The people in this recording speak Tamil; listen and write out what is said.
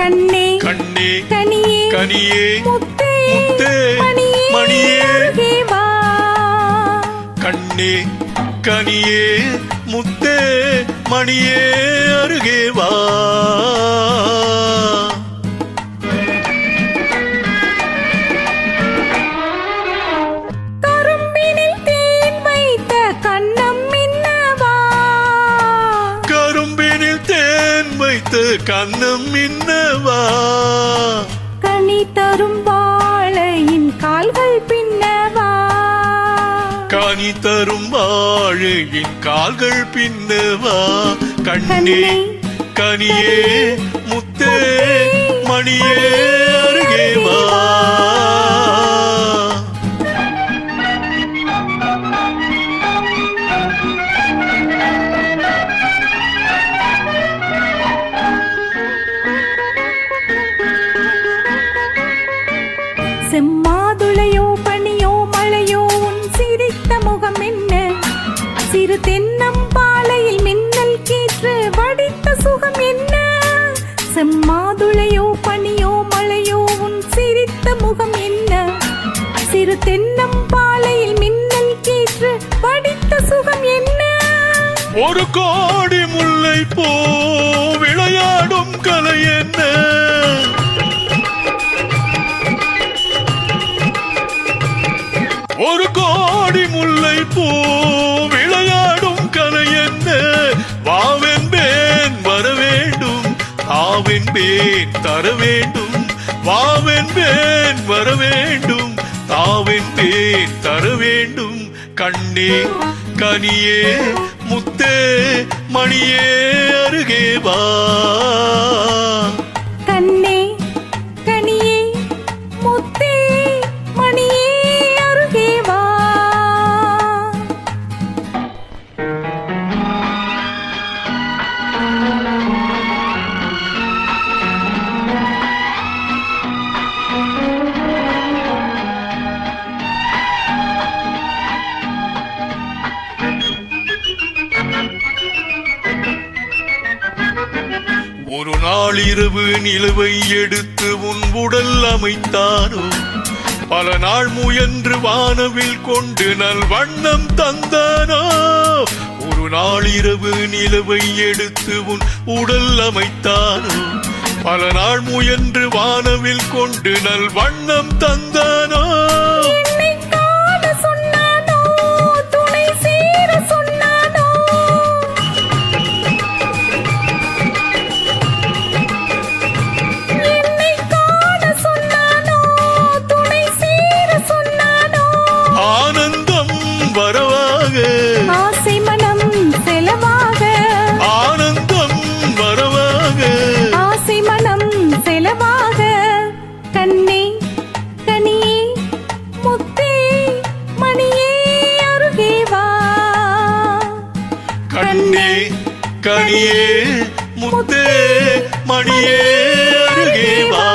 கண்ணே கண்ணே கனியே கனியே முத்தே முத்தே மணியே அருகே வா. கண்ணே கனியே முத்தே மணியே அருகே வா. கரும்பினில் தேன் வைத்த கண்ணம் மின்னவா. கரும்பினில் தேன் வைத்த கண்ணம் மின்னவா. கனி தரும் வாழையின் கால்கள் பின்னவா. கனி தரும் வாழையின் கால்கள் பின்னவா. கண்ணே கனியே முத்தே மணியே அருகே வா. செம்மாதுளையோ பனியோ மழையோ உன் சிரித்த முகம் என்ன. சிறு தென்னம்பாலையில் மின்னல் கீற்று வடித்த சுகம் என்ன. செம்மாதுளையோ பனியோ மழையோ உன் சிரித்த முகம் என்ன. சிறு தென்னம்பாலையில் மின்னல் கீற்று வடித்த சுகம் என்ன. ஒரு கோடி முல்லை போ விளையாடும் கலை என்ன. ஒரு கோடி முல்லை பூ விளையாடும் கலை என்ன. வாவென்பேன் வர வேண்டும் தாவென்பேன் தர வேண்டும். வாவென்பேன் வர வேண்டும் தாவென்பேன் தர வேண்டும். கண்ணே கனியே முத்தே மணியே அருகே வா. கண்ணே கனியே முத்தே மணியே அருகே வா. ஒரு நாள் இரவு நிலவை எடுத்து உன் உடல் அமைத்தானோ. பல நாள் முயன்று வானவில் கொண்டு நல் வண்ணம் தந்தானோ. ஒரு நாள் இரவு நிலவை எடுத்து உன் உடல் அமைத்தானோ. பல நாள் முயன்று வானவில் கொண்டு நல் வண்ணம் தந்தானோ. என்னை காண சொன்னானோ துணை சேர சொன்னானோ. என்னை காண சொன்னானோ துணை சேர சொன்னானோ. ஆனந்தம் வரவாக ஆசை மனம் செலவாக. ஆனந்தம் வரவாக ஆசை மனம் செலவாக. கண்ணே கனியே முத்தே மணியே அருகே வா. கண்ணே கனியே முத்தே மணியே அருகே வா.